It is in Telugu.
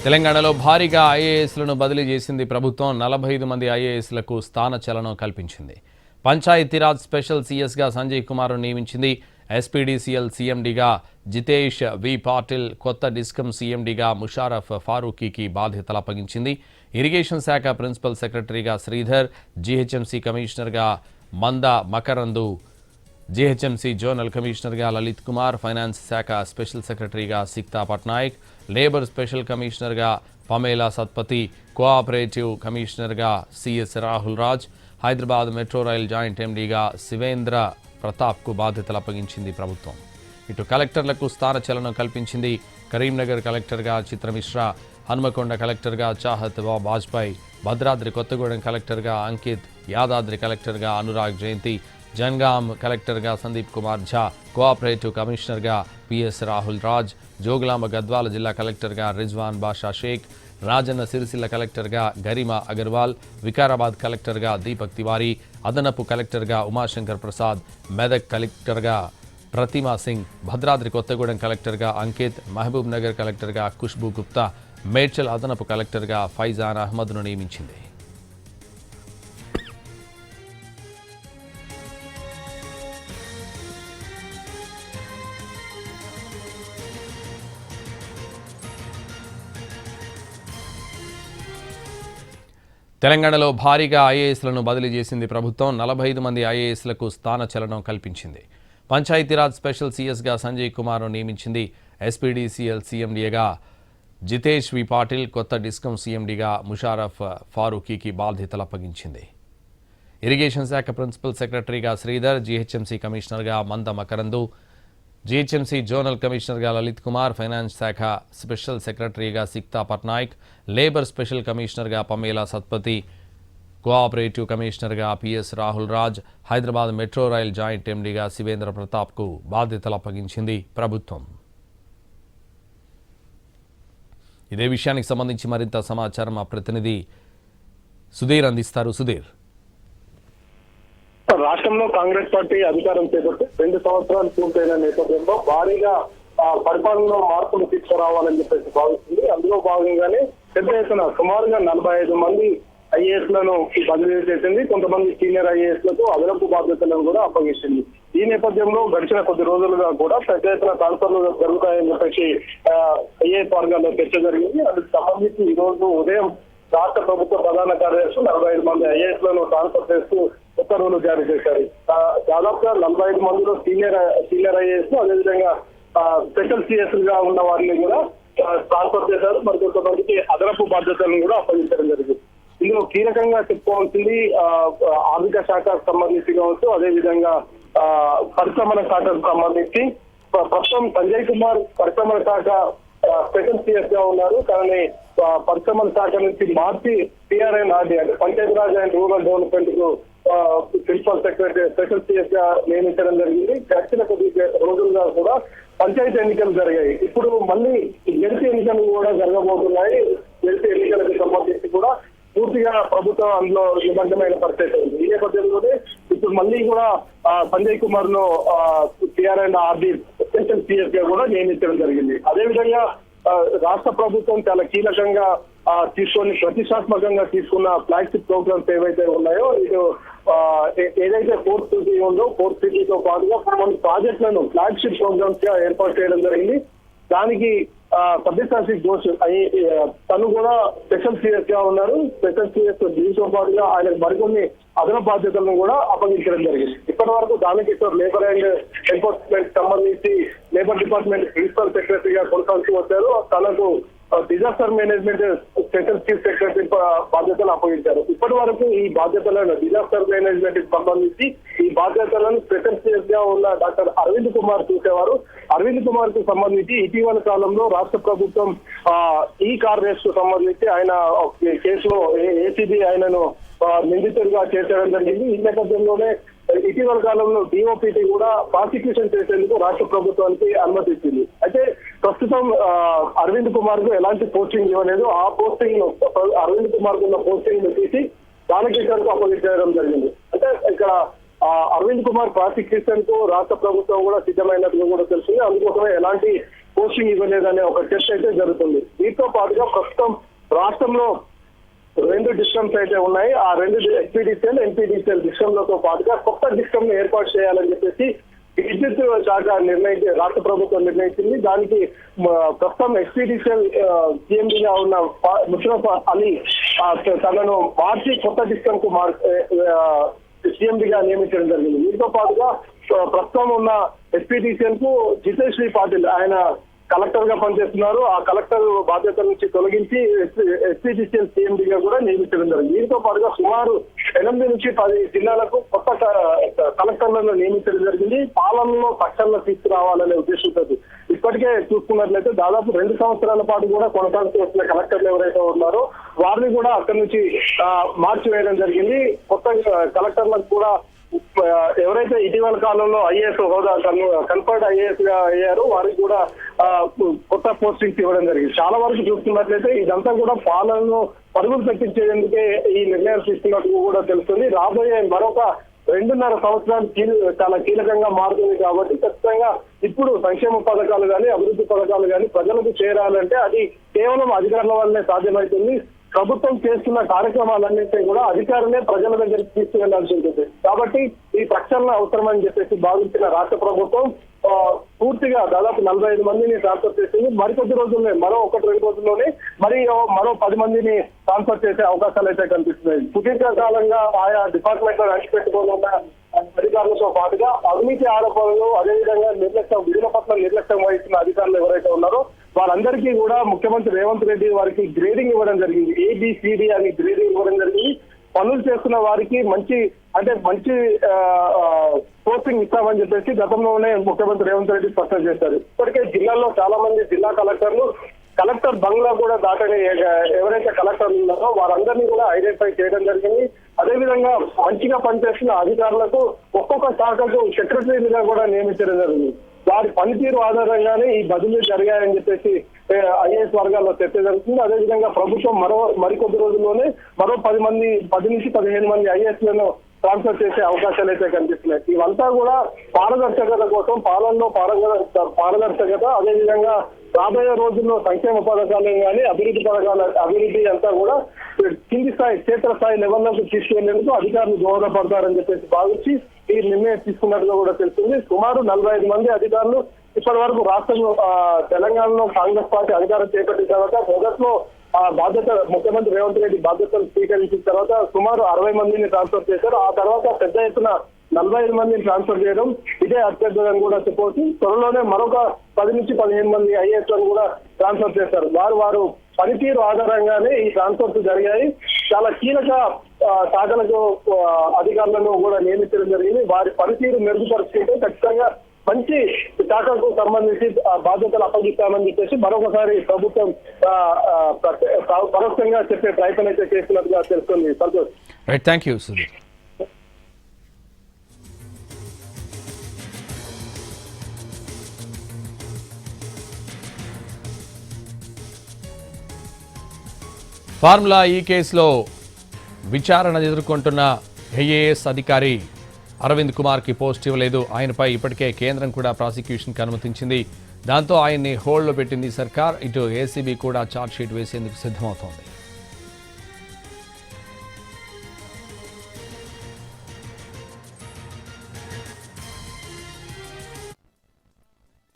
తెలంగాణలో భారీగా ఐఏఎస్లను బదిలీ చేసింది ప్రభుత్వం. 45 మంది ఐఏఎస్లకు స్థాన చలనం కల్పించింది. పంచాయతీరాజ్ స్పెషల్ సీఎస్గా సంజయ్ కుమార్ను నియమించింది. ఎస్పీడీసీఎల్ సీఎండీగా జితేష్ వి పాటిల్, కొత్త డిస్కమ్ సీఎండీగా ముషారఫ్ ఫారూఖీకి బాధ్యతలు అప్పగించింది. ఇరిగేషన్ శాఖ ప్రిన్సిపల్ సెక్రటరీగా శ్రీధర్, జీహెచ్ఎంసీ కమిషనర్గా మంద మకరందు, జీహెచ్ఎంసీ జోనల్ కమిషనర్గా లలిత్ కుమార్, ఫైనాన్స్ శాఖ స్పెషల్ సెక్రటరీగా సిక్తా పట్నాయక్, లేబర్ స్పెషల్ కమిషనర్గా పమేలా సత్పతి, కోఆపరేటివ్ కమిషనర్గా CS Rahul Raj, Hyderabad metro rail joint ఎండీగా శివేంద్ర ప్రతాప్కు బాధ్యతలు అప్పగించింది ప్రభుత్వం. ఇటు కలెక్టర్లకు స్థాన చలనం కల్పించింది. కరీంనగర్ కలెక్టర్గా చిత్రమిశ్రా, హన్మకొండ కలెక్టర్గా చాహత్ వాజ్పేయి, భద్రాద్రి కొత్తగూడెం కలెక్టర్గా అంకిత్, యాదాద్రి కలెక్టర్గా అనురాగ్ జయంతి, జన్గాం కలెక్టర్గా సందీప్ కుమార్ ఝా, కోఆపరేటివ్ కమిషనర్గా పిఎస్ రాహుల్ రాజ్, జోగులాంబ గద్వాల జిల్లా కలెక్టర్గా రిజ్వాన్ బాషా షేక్, రాజన్న సిరిసిల్ల కలెక్టర్గా గరిమా అగర్వాల్, వికారాబాద్ కలెక్టర్గా దీపక్ తివారీ, అదనపు కలెక్టర్గా ఉమాశంకర్ ప్రసాద్, మెదక్ కలెక్టర్గా ప్రతిమా సింగ్, భద్రాద్రి కొత్తగూడెం కలెక్టర్గా అంకిత్, మహబూబ్ నగర్ కలెక్టర్గా ఖుష్బూ గుప్తా, మేడ్చల్ అదనపు కలెక్టర్గా ఫైజాన్ అహ్మద్ను నియమించింది. తెలంగాణలో భారీగా ఐఏఎస్లను బదిలీ చేసింది ప్రభుత్వం. 45 మంది ఐఏఎస్లకు స్థాన చలనం కల్పించింది. పంచాయతీరాజ్ స్పెషల్ సీఎస్గా సంజయ్ కుమార్ను నియమించింది. ఎస్పీడీసీఎల్ సీఎండీగా జితేష్ వి పాటిల్, కొత్త డిస్కమ్ సీఎండీగా ముషారఫ్ ఫారూఖీకి బాధ్యతలు అప్పగించింది. ఇరిగేషన్ శాఖ ప్రిన్సిపల్ సెక్రటరీగా శ్రీధర్, జీహెచ్ఎంసీ కమిషనర్గా మంద మకరందు, జీహెచ్ఎంసీ జోనల్ కమిషనర్గా లలిత్ కుమార్, ఫైనాన్స్ శాఖ స్పెషల్ సెక్రటరీగా సిక్తా పట్నాయక్, లేబర్ స్పెషల్ కమిషనర్గా పమేలా సత్పతి, కోఆపరేటివ్ కమిషనర్గా PS Rahul Raj, Hyderabad metro rail joint ఎండీగా శివేంద్ర ప్రతాప్కు బాధ్యతలు అప్పగించింది ప్రభుత్వం. ఇదే విషయానికి సంబంధించి మరింత సమాచారం మా ప్రతినిధి సుధీర్ అందిస్తారు. సుధీర్, రాష్ట్రంలో కాంగ్రెస్ పార్టీ అధికారం చేపట్టి 2 సంవత్సరాలు పూర్తయిన నేపథ్యంలో భారీగా పరిపాలనలో మార్పులు తీసుకురావాలని చెప్పేసి భావిస్తుంది. అందులో భాగంగానే పెద్ద ఎత్తున సుమారుగా 45 మంది ఐఏఎస్ లను బదిలీ చేసింది. కొంతమంది సీనియర్ ఐఏఎస్ లకు అదనపు బాధ్యతలను కూడా అప్పగించింది. ఈ నేపథ్యంలో గడిచిన కొద్ది రోజులుగా కూడా పెద్ద ఎత్తున ట్రాన్స్ఫర్లు జరుగుతాయని చెప్పేసి ఐఏఎస్ వర్గాల్లో చర్చ జరిగింది. అందుకు సంబంధించి ఈ రోజు ఉదయం రాష్ట్ర ప్రభుత్వ ప్రధాన కార్యదర్శి 45 మంది ఐఏఎస్ లను ట్రాన్స్ఫర్ చేస్తూ ఉత్తర్వులు జారీ చేశారు. దాదాపుగా 45 మందిలో సీనియర్ ఐఏఎస్ అదేవిధంగా స్పెషల్ సిఎస్ గా ఉన్న వారిని కూడా ట్రాన్స్ఫర్ చేశారు. మరి కొంతమందికి అదనపు బాధ్యతలను కూడా అప్పగించడం జరిగింది. ఇందులో కీలకంగా చెప్పుకోవాల్సింది ఆర్థిక శాఖకు సంబంధించి కావచ్చు, అదేవిధంగా పరిశ్రమల శాఖకు సంబంధించి ప్రస్తుతం సంజయ్ కుమార్ పరిశ్రమల శాఖ స్పెషల్ సిఎస్ గా ఉన్నారు. కానీ పరిశ్రమల శాఖ నుంచి మార్చి టీఆర్ఎన్ఆర్డీ అంటే పంచాయతీరాజ్ అండ్ రూరల్ డెవలప్మెంట్ కు ప్రిన్సిపల్ సెక్రటరీ స్పెషల్ సిఎస్ గా నియమించడం జరిగింది. గడిచిన కొద్ది రోజులుగా కూడా పంచాయతీ ఎన్నికలు జరిగాయి. ఇప్పుడు మళ్ళీ జడిసి ఎన్నికలు కూడా జరగబోతున్నాయి. జడిసి ఎన్నికలకు సంబంధించి కూడా పూర్తిగా ప్రభుత్వం అందులో నిమగ్నమైన పరిస్థితి ఉంది. ఈ నేపథ్యంలోనే ఇప్పుడు మళ్ళీ కూడా సంజయ్ కుమార్ ను టీఆర్ఎన్ఆర్డీ స్పెషల్ సిఎస్ గా కూడా నియమించడం జరిగింది. అదేవిధంగా రాష్ట్ర ప్రభుత్వం చాలా కీలకంగా తీసుకొని ప్రతిష్టాత్మకంగా తీసుకున్న ఫ్లాగ్షిప్ ప్రోగ్రామ్స్ ఏవైతే ఉన్నాయో, ఇది ఏదైతే ఫోర్త్ సిటీ ఉందో ఫోర్త్ సిటీతో పాటుగా కొన్ని ప్రాజెక్టులను ఫ్లాగ్షిప్ ప్రోగ్రామ్స్ గా ఏర్పాటు చేయడం జరిగింది. దానికి సభ్యసాక్షి ఘోష్ తను కూడా స్పెషల్ సిఎస్ గా ఉన్నారు. స్పెషల్ సిఎస్ దీంతో పాటుగా ఆయన మరికొన్ని అదన బాధ్యతలను కూడా అప్పగించడం జరిగింది. ఇప్పటి వరకు దానకిషోర్ లేబర్ అండ్ ఎన్ఫోర్స్మెంట్ సంబంధించి లేబర్ డిపార్ట్మెంట్ ప్రిన్సిపల్ సెక్రటరీగా కొనసాగుతూ వచ్చారు. తనకు disaster management special chief secretary బాధ్యతలు అప్పగించారు. ఇప్పటి వరకు ఈ బాధ్యతలను డిజాస్టర్ మేనేజ్మెంట్ కి సంబంధించి ఈ బాధ్యతలను స్పెషల్ చీఫ్ గా ఉన్న డాక్టర్ అరవింద్ కుమార్ చూసేవారు. అరవింద్ కుమార్ కు సంబంధించి ఇటీవల కాలంలో రాష్ట్ర ప్రభుత్వం ఈ కార్ రేస్ కు సంబంధించి ఆయన కేసులో ఏసీబీ ఆయనను నిందితుడిగా చేర్చడం జరిగింది. ఈ నేపథ్యంలోనే ఇటీవల కాలంలో డిఓపిటి కూడా ప్రాసిక్యూషన్ చేసేందుకు రాష్ట్ర ప్రభుత్వానికి అనుమతి ఇచ్చింది. అయితే ప్రస్తుతం అరవింద్ కుమార్ కు ఎలాంటి పోస్టింగ్ ఇవ్వలేదు. ఆ పోస్టింగ్ ను అరవింద్ కుమార్ కు ఉన్న పోస్టింగ్ ను తీసి దానకిషోర్ కు అప్పగించడం జరిగింది. అంటే ఇక్కడ అరవింద్ కుమార్ ప్రాసిక్యూషన్ కు రాష్ట్ర ప్రభుత్వం కూడా సిద్ధమైనట్టుగా కూడా తెలిసింది. అందుకోసమే ఎలాంటి పోస్టింగ్ ఇవ్వలేదనే ఒక టెస్ట్ అయితే జరుగుతుంది. దీంతో పాటుగా ప్రస్తుతం రాష్ట్రంలో 2 డిస్కమ్స్ అయితే ఉన్నాయి. ఆ 2 ఎస్పీడీసీఎల్ ఎన్పీడీసీఎల్ డిస్కమ్లతో పాటుగా కొత్త డిస్కమ్ ను ఏర్పాటు చేయాలని చెప్పేసి విద్యుత్ శాఖ రాష్ట్ర ప్రభుత్వం నిర్ణయించింది. దానికి ప్రస్తుతం ఎస్పీడీసీఎల్ సీఎండీగా ఉన్న ముషరఫ్ అలీ తనను మార్చి కొత్త డిస్కమ్ కు సీఎండీగా నియమించడం జరిగింది. దీంతో పాటుగా ప్రస్తుతం ఉన్న ఎస్పీడీసీఎల్ కు జితేష్ శ్రీ పాటిల్ ఆయన కలెక్టర్ గా పనిచేస్తున్నారు. ఆ కలెక్టర్ బాధ్యతల నుంచి తొలగించి ఎస్పీడీసీఎల్ సీఎండీగా కూడా నియమించడం జరిగింది. దీంతో పాటుగా సుమారు 8 నుంచి 10 జిల్లాలకు కొత్త కలెక్టర్లను నియమించడం జరిగింది. పాలనలో పక్షాలను తీసుకురావాలనే ఉద్దేశంతో ఇప్పటికే చూసుకున్నట్లయితే దాదాపు 2 సంవత్సరాల పాటు కూడా కొనసాగుతూ వస్తున్న కలెక్టర్లు ఎవరైతే ఉన్నారో వారిని కూడా అక్కడి నుంచి మార్చివేయడం జరిగింది. కొత్త కలెక్టర్లకు కూడా ఎవరైతే ఇటీవల కాలంలో ఐఏఎస్ హోదా కన్ఫర్డ్ ఐఏఎస్ గా అయ్యారో వారికి కూడా కొత్త పోస్టింగ్స్ ఇవ్వడం జరిగింది. చాలా వరకు చూస్తున్నట్లయితే ఇదంతా కూడా పాలనను పరుగులు పెట్టించేందుకే ఈ నిర్ణయాలు తీసుకున్నట్టు కూడా తెలుస్తుంది. రాబోయే మరొక 2.5 సంవత్సరాలు చాలా కీలకంగా మారుతుంది కాబట్టి ఖచ్చితంగా ఇప్పుడు సంక్షేమ పథకాలు కానీ అభివృద్ధి పథకాలు కానీ ప్రజలకు చేరాలంటే అది కేవలం అధికారుల వల్లనే సాధ్యమవుతుంది. ప్రభుత్వం చేస్తున్న కార్యక్రమాలన్నింటినీ కూడా అధికారులే ప్రజల దగ్గరికి తీసుకువెళ్లాల్సి ఉంటుంది. కాబట్టి ఈ ప్రక్షాళన అవసరమని చెప్పేసి భావించిన రాష్ట్ర ప్రభుత్వం పూర్తిగా దాదాపు 45 మందిని ట్రాన్స్ఫర్ చేసింది. మరికొద్ది రోజుల్లోనే మరో 1-2 రోజుల్లోనే మరో 10 మందిని ట్రాన్స్ఫర్ చేసే అవకాశాలు అయితే కనిపిస్తున్నాయి. సుదీర్ఘకాలంగా ఆయా డిపార్ట్మెంట్ లో నడిచిపెట్టుకోనున్న అధికారులతో పాటుగా అవినీతి ఆరోపణలు అదేవిధంగా విధుల పట్ల నిర్లక్ష్యం వహిస్తున్న అధికారులు ఎవరైతే ఉన్నారో వారందరికీ కూడా ముఖ్యమంత్రి రేవంత్ రెడ్డి వారికి గ్రేడింగ్ ఇవ్వడం జరిగింది. ABCD అని గ్రేడింగ్ ఇవ్వడం జరిగింది. పనులు చేస్తున్న వారికి మంచి పోస్టింగ్ ఇస్తామని చెప్పేసి గతంలోనే ముఖ్యమంత్రి రేవంత్ రెడ్డి స్పష్టం చేశారు. ఇప్పటికే జిల్లాలో చాలా మంది జిల్లా కలెక్టర్లు కలెక్టర్ బంగ్లా కూడా దాటని ఎవరైతే కలెక్టర్లు ఉన్నారో వారందరినీ కూడా ఐడెంటిఫై చేయడం జరిగింది. అదేవిధంగా మంచిగా పనిచేస్తున్న అధికారులకు ఒక్కొక్క శాఖకు సెక్రటరీలుగా కూడా నియమించడం జరిగింది. వారి పనితీరు ఆధారంగానే ఈ బదిలీ జరిగాయని చెప్పేసి ఐఏఎస్ వర్గాల్లో చర్చ జరుగుతుంది. అదేవిధంగా ప్రభుత్వం మరికొద్ది రోజుల్లోనే మరో 10 నుంచి 15 మంది ఐఏఎస్లను ట్రాన్స్ఫర్ చేసే అవకాశాలు అయితే కనిపిస్తున్నాయి. ఇవంతా కూడా పారదర్శకత కోసం పాలనలో పారదర్శకత అదేవిధంగా రాబోయే రోజుల్లో సంక్షేమ పథకాలు కానీ అభివృద్ధి అంతా కూడా కింది స్థాయి క్షేత్రస్థాయి లెవెల్లోకి తీసుకెళ్లేందుకు అధికారులు దోహదపడతారని చెప్పేసి భావించి ఈ నిర్ణయం తీసుకున్నట్టుగా కూడా తెలుస్తుంది. సుమారు 45 మంది అధికారులు ఇప్పటి వరకు రాష్ట్రంలో తెలంగాణలో కాంగ్రెస్ పార్టీ అధికారం చేపట్టిన తర్వాత మొదట్లో ముఖ్యమంత్రి రేవంత్ రెడ్డి బాధ్యతలు స్వీకరించిన తర్వాత సుమారు 60 మందిని ట్రాన్స్ఫర్ చేశారు. ఆ తర్వాత పెద్ద ఎత్తున 45 మందిని ట్రాన్స్ఫర్ చేయడం ఇదే అత్యర్థులని కూడా చెప్పవచ్చు. త్వరలోనే మరొక 10 నుంచి 15 మంది ఐఏఎస్లను కూడా ట్రాన్స్ఫర్ చేశారు. వారు పనితీరు ఆధారంగానే ఈ ట్రాన్స్ఫర్స్ జరిగాయి. చాలా కీలక శాఖలకు అధికారులను కూడా నియమించడం జరిగింది. వారి పనితీరు మెరుగుపరుచుకుంటే ఖచ్చితంగా మంచి శాఖకు సంబంధించి బాధ్యతలు అప్పగిస్తామని చెప్పేసి మరొకసారి ప్రభుత్వం పరోక్షంగా చెప్పే ప్రయత్నం అయితే చేస్తున్నట్టుగా తెలుస్తుంది. Santosh. Right, thank you Sudheer. Formula ఈ కేసులో విచారణ ఎదుర్కొంటున్న ఐఏఎస్ అధికారి అరవింద్ కుమార్కి పోస్ట్ ఇవ్వలేదు. ఆయనపై ఇప్పటికే కేంద్రం కూడా ప్రాసిక్యూషన్కి అనుమతించింది. దాంతో ఆయన్ని హోల్డ్లో పెట్టింది సర్కార్. ఇటు ఏసీబీ కూడా ఛార్జ్షీట్ వేసేందుకు సిద్ధమవుతోంది.